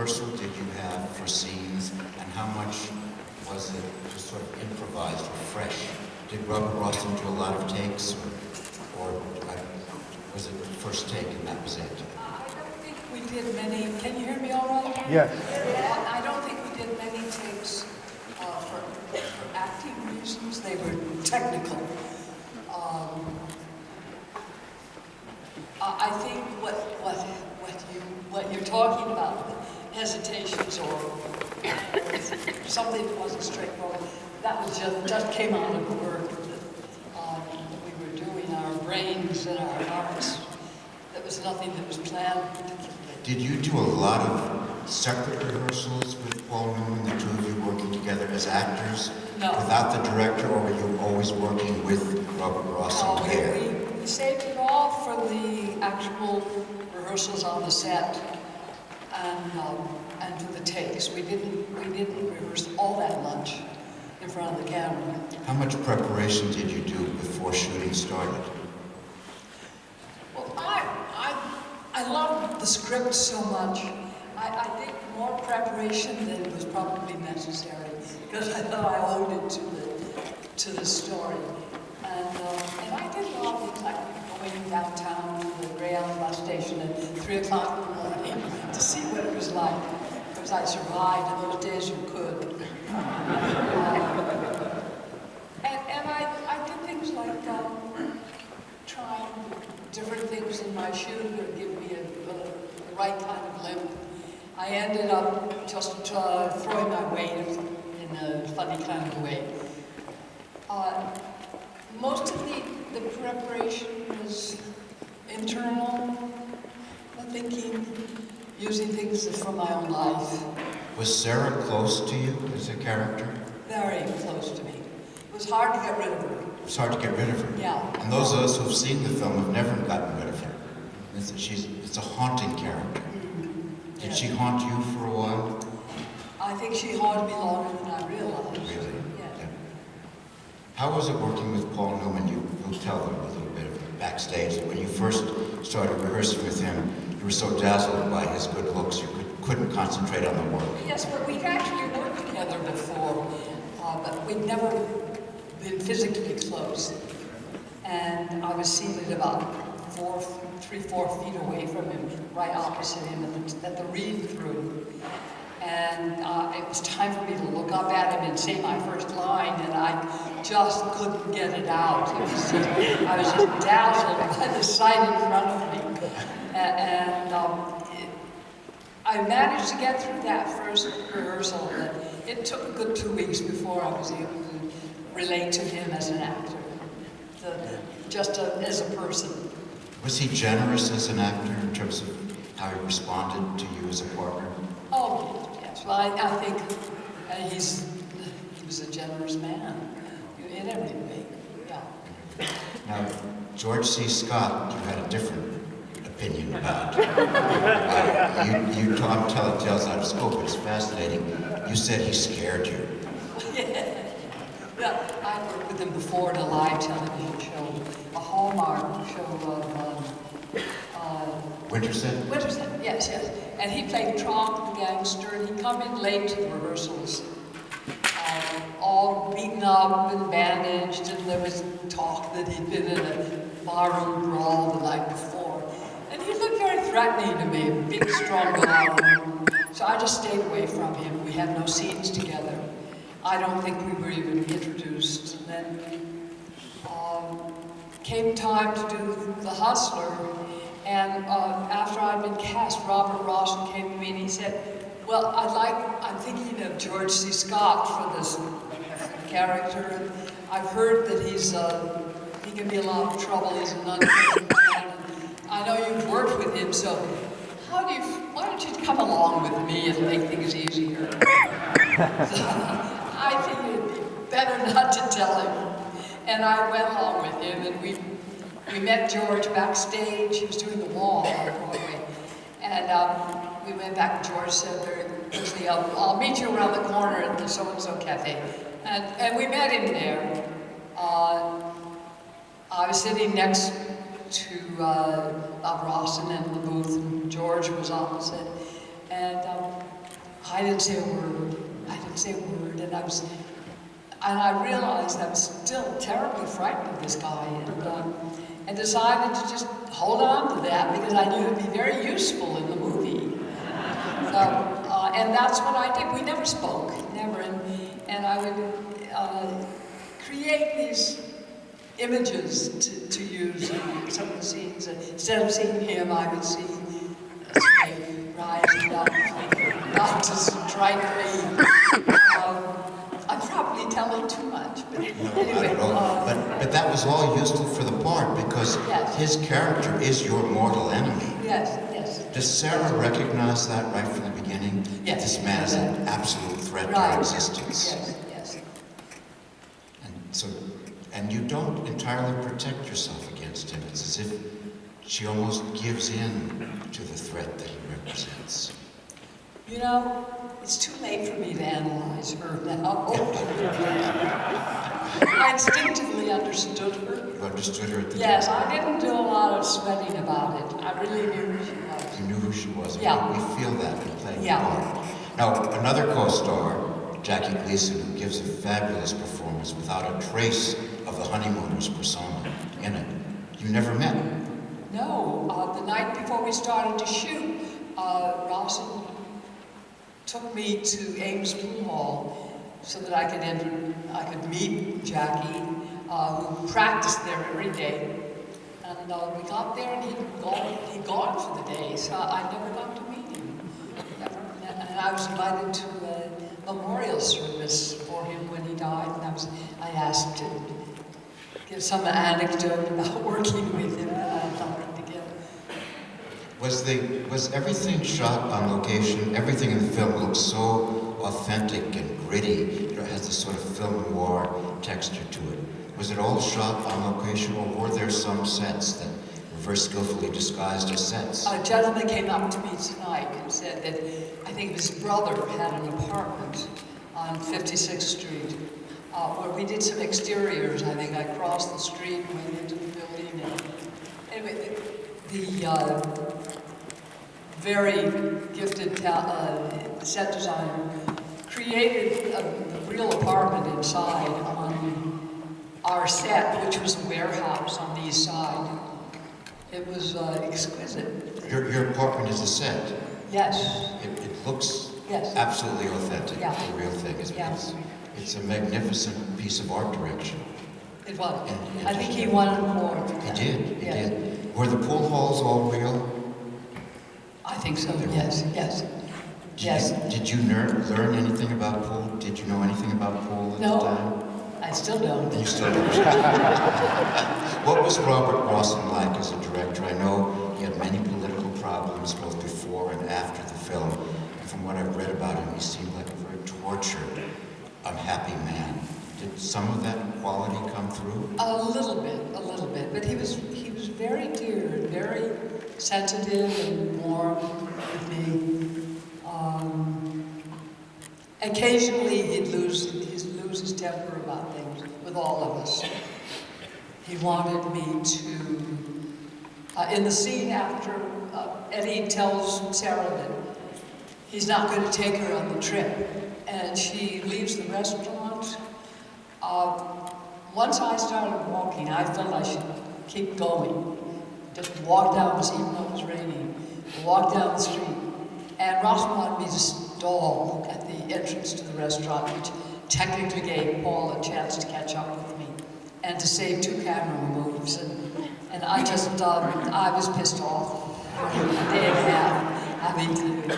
rehearsal did you have for scenes, and how much was it just sort of improvised or fresh? Did Robert Ross do a lot of takes, or was it first take and that was it? I don't think we did many. Can you hear me all right? Yes. I don't think we did many takes for acting reasons. They were technical. I think what you're talking about, hesitations or something that wasn't straightforward, that was just came out of the work that we were doing, our brains and our hearts. There was nothing that was planned particularly. Did you do a lot of separate rehearsals with Paul Newman, the two of you working together as actors? No. Without the director, or were you always working with Robert Ross No, and pair? we saved it all for the actual rehearsals on the set and for the takes. We didn't rehearse all that much in front of the camera. How much preparation did you do before shooting started? Well, I loved the script so much. I think more preparation than was probably necessary because I thought I owed it to the story. And I did a lot of things like going downtown to the Greyhound bus station at 3 o'clock in the morning to see what it was like. Because I survived in those days you could. And I did things like trying different things in my shoe to give me the right kind of limp. I ended up just throwing my weight in a funny kind of way. Most of the preparation was internal, thinking, using things from my own life. Was Sarah close to you as a character? Very close to me. It was hard to get rid of her. It was hard to get rid of her. Yeah. And those of us who've seen the film have never gotten rid of her. It's a haunting character. Did she haunt you for a while? I think she haunted me longer than I realized. Really? Yeah. How was it working with Paul Newman? You'll tell them a little bit of backstage. When you first started rehearsing with him, you were so dazzled by his good looks, you couldn't concentrate on the work. Yes, but we'd actually worked together before, but we'd never been physically close. And I was seated about 3-4 feet away from him, right opposite him at the read-through. And it was time for me to look up at him and say my first line, and I just couldn't get it out. I was just dazzled by the sight in front of me. And I managed to get through that first rehearsal. It took a good 2 weeks before I was able to relate to him as an actor, as a person. Was he generous as an actor in terms of how he responded to you as a partner? Oh, yes. Well, I think he was a generous man in every way. Yeah. Now, George C. Scott, you had a different opinion about. I'm telling tales out of scope, but it's fascinating. You said he scared you. Yeah, I worked with him before in a live television show, a Hallmark show of Winterset? Winterset, yes. And he played Tronk, the gangster, and he'd come in late to the rehearsals, all beaten up and bandaged, and there was talk that he'd been in a barroom brawl the night before. And he looked very threatening to me, a big, strong guy. So I just stayed away from him. We had no scenes together. I don't think we were even introduced. And then came time to do The Hustler, and after I'd been cast, Robert Ross came to me and he said, well, I'm thinking of George C. Scott for this character. I've heard that he can be a lot of trouble. He's an unpleasant man. I know you've worked with him, so why don't you come along with me and make things easier? I think it'd be better not to tell him. And I went along with him, and we met George backstage. He was doing the wall on Broadway. And we went back, and George said very quickly, I'll meet you around the corner at the so-and-so cafe. And we met him there. I was sitting next to Bob Ross and in the booth, and George was opposite. And I didn't say a word. I didn't say a word, and I realized I was still terribly frightened of this guy, and decided to just hold on to that because I knew it'd be very useful in the movie. So, and that's what I did. We never spoke, never, and I would create these images to use in some of the scenes. Instead of seeing him, I would see a snake rising up, not to strike me. I'm probably telling too much, but No, anyway. I don't know. But that was all useful for the part because Yes. his character is your mortal enemy. Yes, yes. Does Sarah recognize that right from the beginning? Yes. This man is an absolute threat to Right. her existence. Yes, yes. And you don't entirely protect yourself against him. It's as if she almost gives in to the threat that he represents. You know, it's too late for me to analyze her now. I instinctively understood her. You understood her at the Yes, time? I didn't do a lot of sweating about it. I really knew who she was. You knew who she was. Yeah. We feel that in playing Yeah. the part. Now, another co-star, Jackie Gleason, who gives a fabulous performance without a trace of the honeymooner's persona in it. You never met. No, the night before we started to shoot, Rawson took me to Ames Pool Hall so that I could meet Jackie, who practiced there every day. And we got there and he'd gone for the day, so I never got to meet him. Never. And I was invited to a memorial service for him when he died, and I asked to give some anecdote about working with him, and I had nothing to give. Was everything shot on location? Everything in the film looks so authentic and gritty. It has this sort of film noir texture to it. Was it all shot on location, or were there some sets that were very skillfully disguised as sets? A gentleman came up to me tonight and said that I think his brother had an apartment on 56th Street where we did some exteriors. I think I crossed the street and went into the building. And anyway, the very gifted set designer created a real apartment inside on our set, which was a warehouse on the east side. It was exquisite. Your apartment is a set. Yes. It looks Yes. absolutely authentic. Yeah. The real thing is Yeah. it's a magnificent piece of art direction. It was. And I think he won an award. He did. He Yes. did. Were the pool halls all real? I think so. Yes. Yes. Yes. Did you learn anything about pool? Did you know anything about pool at No. the time? I still don't. You still don't. What was Robert Rawson like as a director? I know he had many political problems both before and after the film. And from what I've read about him, he seemed like a very tortured, unhappy man. Did some of that quality come through? A little bit. But he was very dear and very sensitive and warm with me. Occasionally he'd lose his temper about things with all of us. He wanted me to, in the scene after Eddie tells Sarah that he's not going to take her on the trip, and she leaves the restaurant. Once I started walking, I felt I should keep going. Just walk down, even though it was raining, walk down the street. And Ross wanted me to stall at the entrance to the restaurant, which technically gave Paul a chance to catch up with me and to save 2 camera moves. And I just, I was pissed off for a day and a half having to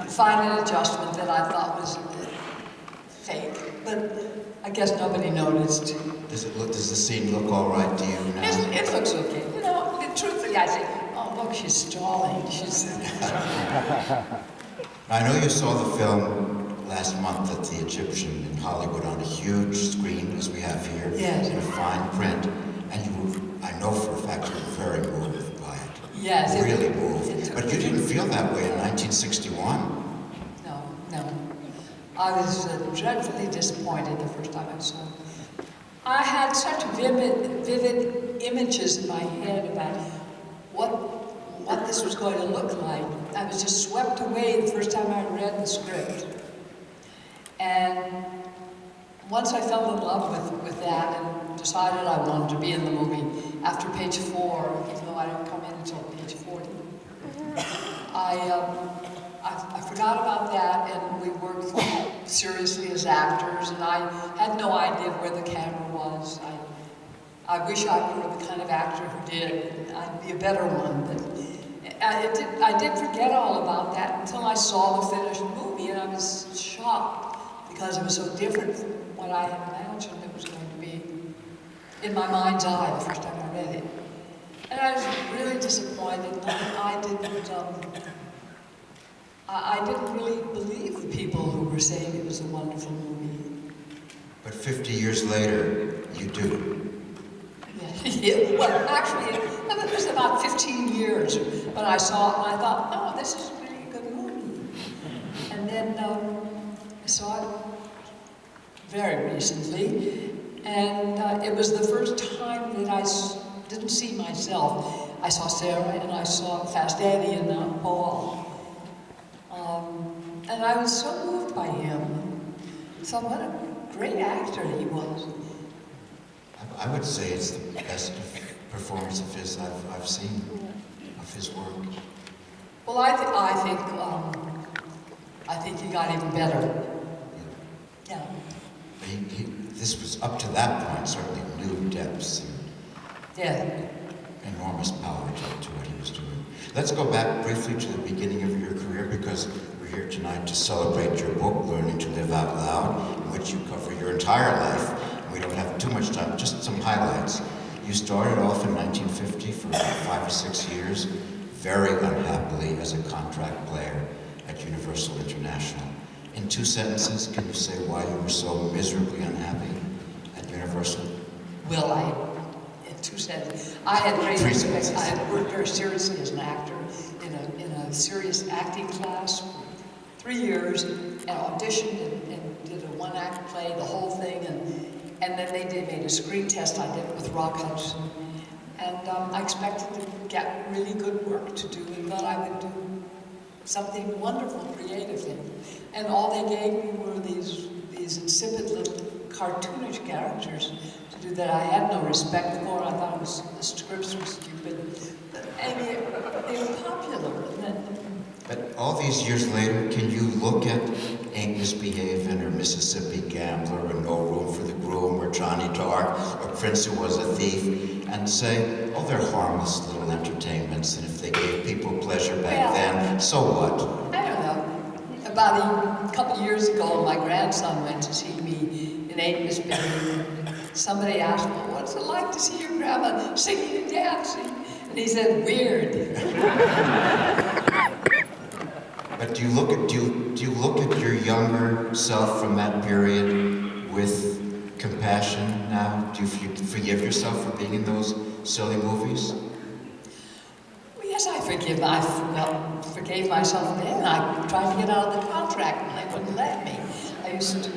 find an adjustment that I thought was fake. But I guess nobody noticed. Does the scene look all right to you now? It looks okay. You know, truthfully, I say, oh, look, she's stalling. I know you saw the film last month at the Egyptian in Hollywood on a huge screen, as we have here, Yes. in fine print, and you were, I know for a fact, you were very moved by it. Yes. Really moved. But you didn't feel that way in 1961. No. I was dreadfully disappointed the first time I saw it. I had such vivid images in my head about what this was going to look like. I was just swept away the first time I read the script. once I fell in love with that and decided I wanted to be in the movie, after page 4, even though I didn't come in until page 40, I forgot about that, and we worked seriously as actors, and I had no idea where the camera was. I wish I were the kind of actor who did. I'd be a better one, but I did forget all about that until I saw the finished movie, and I was shocked because it was so different from what I had imagined it was going to be in my mind's eye the first time I read it. And I was really disappointed. I didn't really believe the people who were saying it was a wonderful movie. But 50 years later, you do. Yeah, well, actually, it was about 15 years when I saw it, and I thought, oh, this is really a good movie. And then I saw it very recently, and it was the first time that I didn't see myself. I saw Sarah, and I saw Fast Eddie and Paul. And I was so moved by him. So what a great actor he was. I would say it's the best performance of his I've seen, of his work. Well, I think he got even better. Yeah. This was up to that point certainly new depths and Yeah. enormous power to what he was doing. Let's go back briefly to the beginning of your career, because we're here tonight to celebrate your book, Learning to Live Out Loud, in which you cover your entire life. We don't have too much time, just some highlights. You started off in 1950 for about 5 or 6 years, very unhappily as a contract player at Universal International. In 2 sentences, can you say why you were so miserably unhappy at Universal? Well, in 2 sentences, I had great 3 respect. sentences. I had worked very seriously as an actor in a serious acting class for 3 years, and auditioned and did a 1-act play, the whole thing, and then they made a screen test. I did it with Rock Hudson, and I expected to get really good work to do, and thought I would do something wonderful, creative thing. And all they gave me were these insipid little cartoonish characters to do that I had no respect for. I thought the scripts were stupid. And they were popular. But all these years later, can you look at Ain't Misbehavin' or Mississippi Gambler or No Room for the Groom or Johnny Dark or Prince Who Was a Thief and say, oh, they're harmless little entertainments, and if they gave people pleasure back then, so what? I don't know. About a couple of years ago, my grandson went to see me in Ain't Misbehavin'. Somebody asked, well, what's it like to see your grandma singing and dancing? And he said, weird. But do you look at your younger self from that period with compassion now? Do you forgive yourself for being in those silly movies? Well, yes, I forgave myself then. I tried to get out of the contract and they wouldn't let me. I used to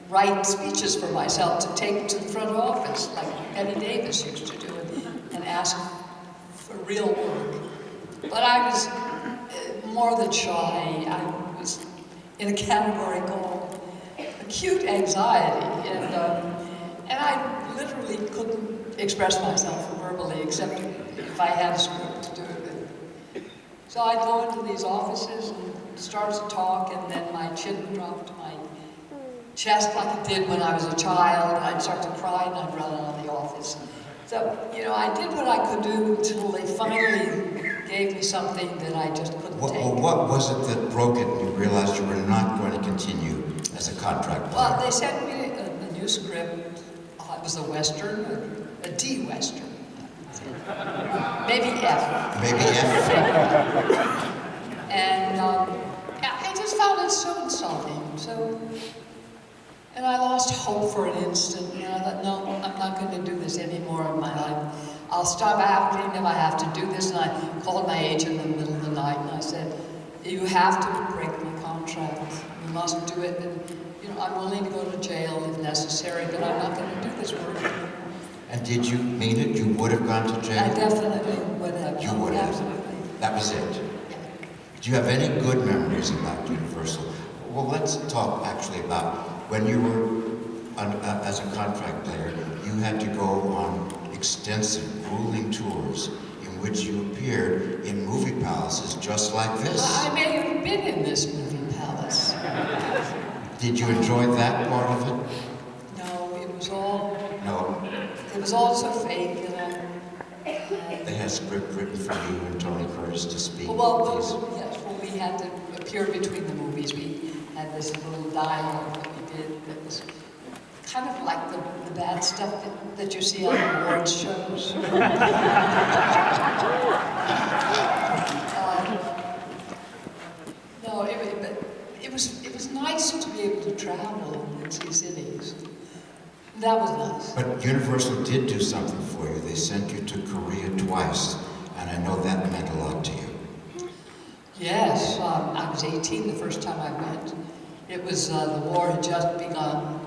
write speeches for myself to take to the front office, like Betty Davis used to do it, and ask for real work. But I was more than shy. I was in a category called acute anxiety, and I literally couldn't express myself verbally except if I had a script to do it with. So I'd go into these offices and start to talk, and then my chin would drop to my chest like it did when I was a child, and I'd start to cry and I'd run out of the office. So, I did what I could do until they finally gave me something that I just couldn't take. Well, what was it that broke it and you realized you were not going to continue as a contract player? Well, they sent me a new script. It was a Western, a D-Western. Maybe F. Maybe F. And I just found it so insulting. And I lost hope for an instant. And I thought, no, I'm not going to do this anymore in my life. I'll stop acting if I have to do this. And I called my agent in the middle of the night and I said, you have to break my contract. You must do it. And, I'm willing to go to jail if necessary, but I'm not going to do this work anymore. And did you mean it? You would have gone to jail? I definitely would have. You would have? Absolutely. That was it? Do you have any good memories about Universal? Well, let's talk actually about when you were as a contract player, you had to go on extensive, grueling tours in which you appeared in movie palaces just like this. I may have been in this movie palace. Did you enjoy that part of it? No, it was No. all so fake, They had a script written for you and Tony Curtis to speak. well, yes, when we had to appear between the movies, we had this little dialogue that we did that was kind of like the bad stuff that you see on awards shows. No, it was nice to be able to travel and see cities. That was nice. But Universal did do something for you. They sent you to Korea twice, and I know that meant a lot to you. Yes, I was 18 the first time I went. It was, the war had just begun,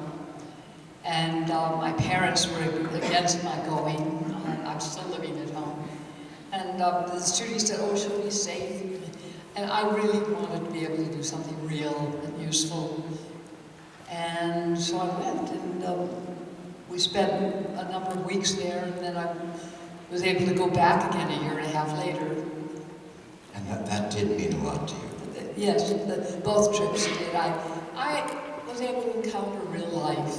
and my parents were against my going. I was still living at home. And the studio said, oh, she'll be safe. And I really wanted to be able to do something real and useful. And so I went, and we spent a number of weeks there, and then I was able to go back again a year and a half later. And that did mean a lot to you. Yes, both trips did. I was able to encounter real life.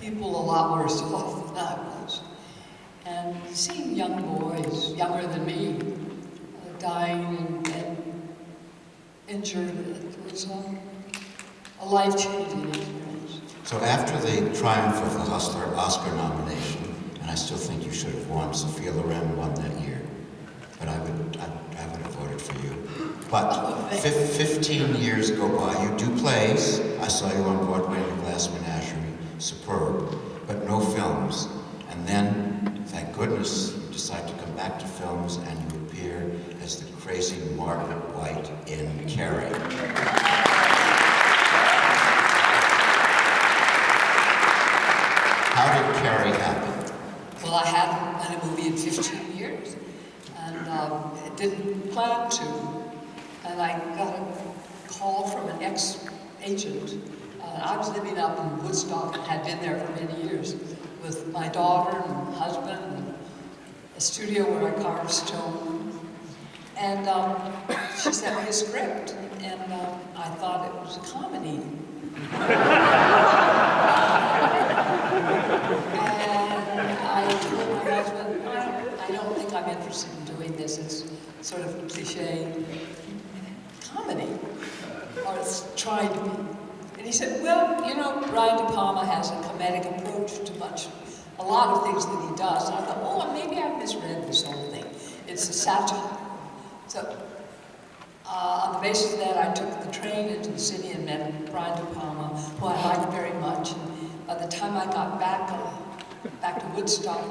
People a lot worse off than I was. And seeing young boys, younger than me, dying and injured, it was a life-changing experience. So after the triumph of the Hustler Oscar nomination, and I still think you should have won, Sophia Loren won that year, but I would have voted for you. But 15 years go by, you do plays. I saw you on Broadway in The Glass Menagerie, superb, but no films. And then, thank goodness, you decide to come back to films and you appear as the crazy Margaret White in Carrie. How did Carrie happen? Well, I hadn't done a movie in 15 years, and didn't plan to. And I got a call from an ex-agent. I was living up in Woodstock and had been there for many years with my daughter and husband, and a studio where I carved stone. And she sent me a script, and I thought it was a comedy. And I told my husband, I don't think I'm interested in doing this. It's sort of cliche comedy, or it's trying to be. And he said, well, you know, Brian De Palma has a comedic approach to a lot of things that he does. And I thought, oh, maybe I misread this whole thing. It's a satire. So, on the basis of that, I took the train into the city and met Brian De Palma, who I liked very much. And by the time I got back to Woodstock,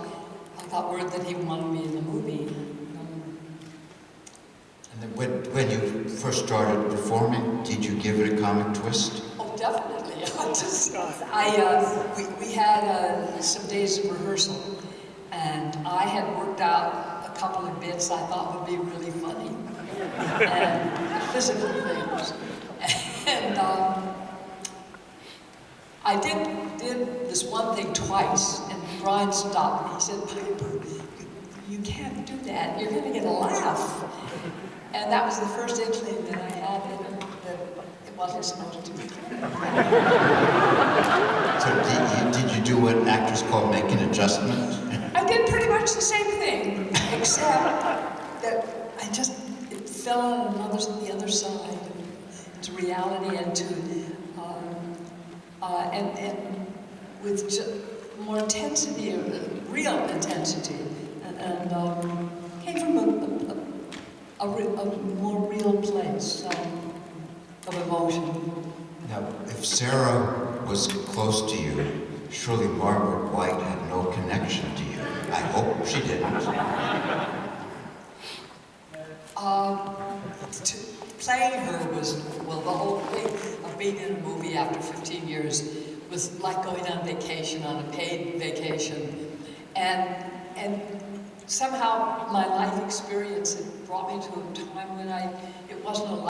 I got word that he wanted me in the movie. And then when you first started performing, did you give it a comic twist? Oh, definitely. We had some days of rehearsal, and I had worked out a couple of bits I thought would be really funny, and physical things. And I did this one thing twice, and Brian stopped me. He said, Piper, you can't do that. You're going to get a laugh. And that was the first inkling that I had in it, that it wasn't supposed to be. So did you do what actors call make an adjustment? I did pretty much the same thing, except that it fell on the other side, to reality and to, and with more intensity, real intensity, and came from a more real place of emotion. Now, if Sarah was close to you, surely Margaret White had no connection to you. I hope she didn't. Playing her was, well, the whole thing of being in a movie after 15 years was like going on vacation, on a paid vacation. And somehow my life experience had brought me to a time when it wasn't a